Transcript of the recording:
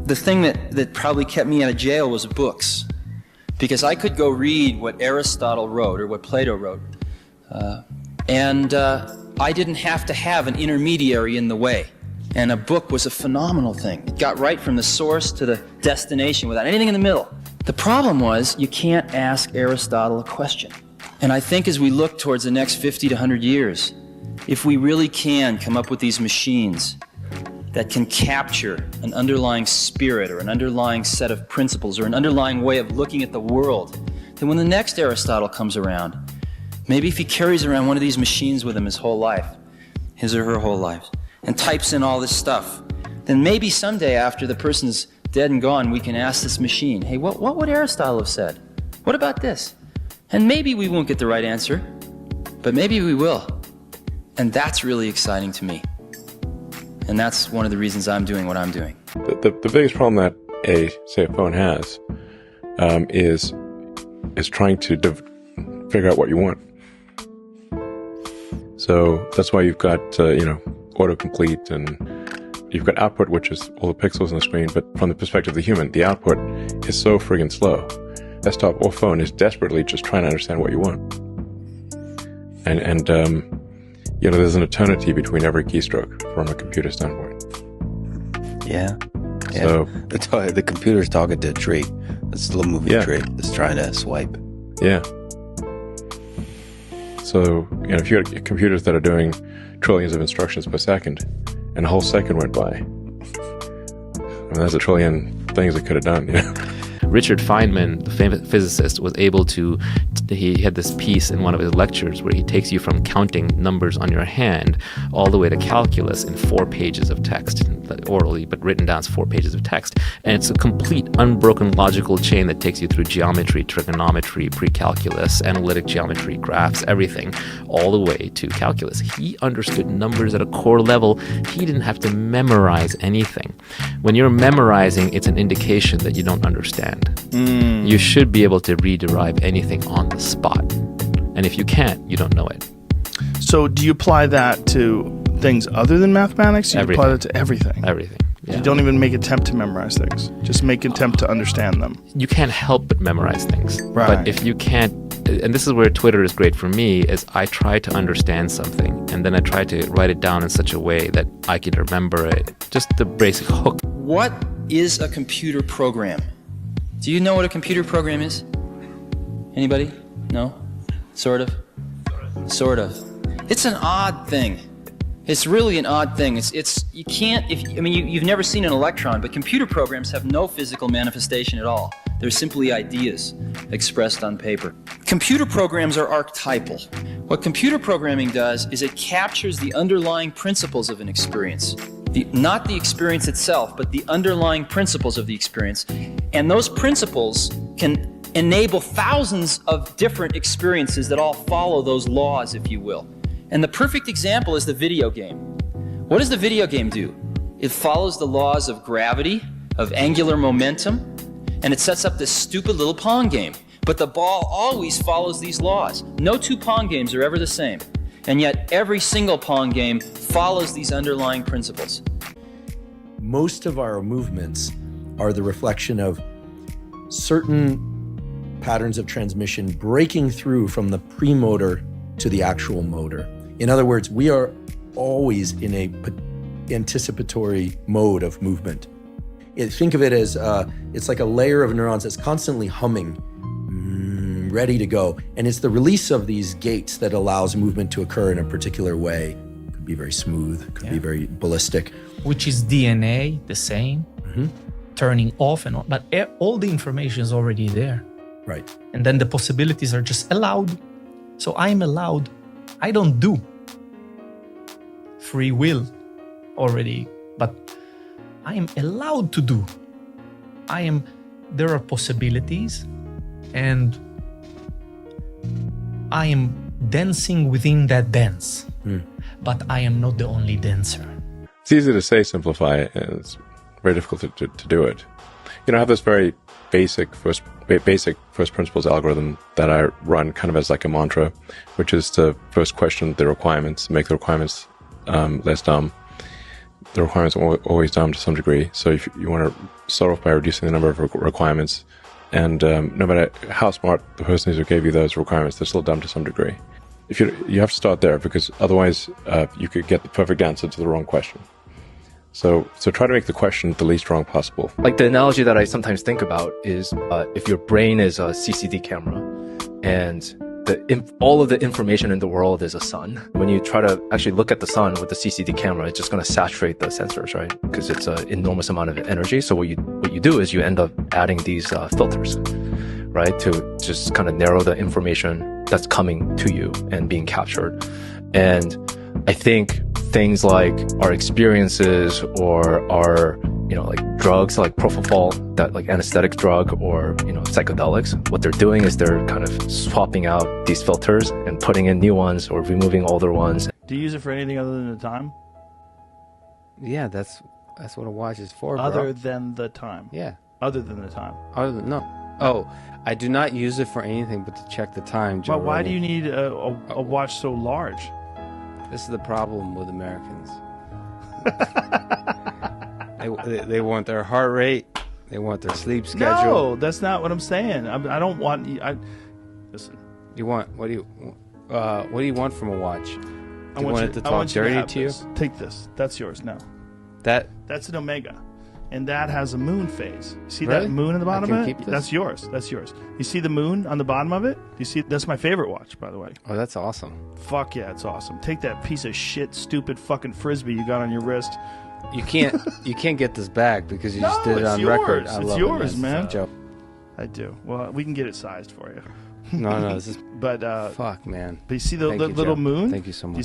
the thing that probably kept me out of jail was books. Because I could go read what Aristotle wrote or what Plato wrote. And I didn't have to have an intermediary in the way. And a book was a phenomenal thing. It got right from the source to the destination without anything in the middle. The problem was you can't ask Aristotle a question. And I think as we look towards the next 50 to 100 years, if we really can come up with these machines that can capture an underlying spirit or an underlying set of principles or an underlying way of looking at the world, then when the next Aristotle comes around, maybe if he carries around one of these machines with him his whole life, his or her whole life, and types in all this stuff, then maybe someday after the person's dead and gone, we can ask this machine, hey, what would Aristotle have said? What about this? And maybe we won't get the right answer, but maybe we will. And that's really exciting to me. And that's one of the reasons I'm doing what I'm doing. The biggest problem that a phone has is trying to figure out what you want. So that's why you've got autocomplete, and you've got output, which is all the pixels on the screen. But from the perspective of the human, the output is so friggin' slow. Desktop or phone is desperately just trying to understand what you want. And there's an eternity between every keystroke from a computer standpoint. Yeah. So the computer's talking to a tree. It's a little moving tree that's trying to swipe. Yeah. So, if you had computers that are doing trillions of instructions per second, and a whole second went by, there's a trillion things it could have done, Richard Feynman, the famous physicist, was able to, he had this piece in one of his lectures where he takes you from counting numbers on your hand all the way to calculus in 4 pages of text, orally, but written down as 4 pages of text. And it's a complete unbroken logical chain that takes you through geometry, trigonometry, pre-calculus, analytic geometry, graphs, everything, all the way to calculus. He understood numbers at a core level. He didn't have to memorize anything. When you're memorizing, it's an indication that you don't understand. You should be able to rederive anything on the spot. And if you can't, you don't know it. So do you apply that to things other than mathematics? You apply that to everything? Everything. Yeah. You don't even make attempt to memorize things. Just make attempt to understand them. You can't help but memorize things. Right. But if you can't, and this is where Twitter is great for me, is I try to understand something and then I try to write it down in such a way that I can remember it. Just the basic hook. What is a computer program? Do you know what a computer program is? Anybody? No? Sort of? Sort of. It's an odd thing. It's really an odd thing. You can't, you've never seen an electron, but computer programs have no physical manifestation at all. They're simply ideas expressed on paper. Computer programs are archetypal. What computer programming does is it captures the underlying principles of an experience. Not the experience itself, but the underlying principles of the experience. And those principles can enable thousands of different experiences that all follow those laws, if you will. And the perfect example is the video game. What does the video game do? It follows the laws of gravity, of angular momentum, and it sets up this stupid little Pong game. But the ball always follows these laws. No 2 Pong games are ever the same. And yet every single Pong game follows these underlying principles. Most of our movements are the reflection of certain patterns of transmission breaking through from the premotor to the actual motor. In other words, we are always in a anticipatory mode of movement. Think of it as it's like a layer of neurons that's constantly humming, ready to go. And it's the release of these gates that allows movement to occur in a particular way. It could be very smooth, could be very ballistic. Which is DNA, the same, turning off and on, but all the information is already there. Right. And then the possibilities are just allowed. So I'm allowed. I don't do. Free will already, but I am allowed to do. There are possibilities, and I am dancing within that dance, but I am not the only dancer. It's easy to say simplify, and it's very difficult to do it. I have this very basic first principles algorithm that I run kind of as like a mantra, which is to first question the requirements, make the requirements less dumb, the requirements are always dumb to some degree. So if you want to start off by reducing the number of requirements, and no matter how smart the person is who gave you those requirements, they're still dumb to some degree. If you have to start there, because otherwise you could get the perfect answer to the wrong question. So try to make the question the least wrong possible. Like the analogy that I sometimes think about is if your brain is a CCD camera and all of the information in the world is a sun. When you try to actually look at the sun with the CCD camera, it's just going to saturate the sensors, right? Because it's an enormous amount of energy. So what you do is you end up adding these filters, right? To just kind of narrow the information that's coming to you and being captured. And I think things like our experiences or our, like drugs like propofol, that like anesthetic drug, or, psychedelics, what they're doing is they're kind of swapping out these filters and putting in new ones or removing older ones. Do you use it for anything other than the time? Yeah, that's what a watch is for, bro. Other than the time? Yeah. Other than the time? No. Oh, I do not use it for anything but to check the time, Joe. But why Rogan. do you need a watch so large? This is the problem with Americans. They want their heart rate. They want their sleep schedule. No, that's not what I'm saying. I don't want. Listen. You want what do you want from a watch? Do you want it to I talk want dirty have to you? this. Take this. That's yours. No. That's an Omega, and that has a moon phase. See Really? that moon in the bottom I can of it? keep this? That's yours. That's yours. You see the moon on the bottom of it? You see? That's my favorite watch, by the way. Oh, that's awesome. Fuck yeah, it's awesome. Take that piece of shit, stupid fucking frisbee you got on your wrist. You can't get this back because you just did it it's on yours. record. I It's love yours, it, man. Joe. I do. Well, we can get it sized for you. No, this is But fuck, man. But you see the Thank you, little Joe. moon? Thank you so much.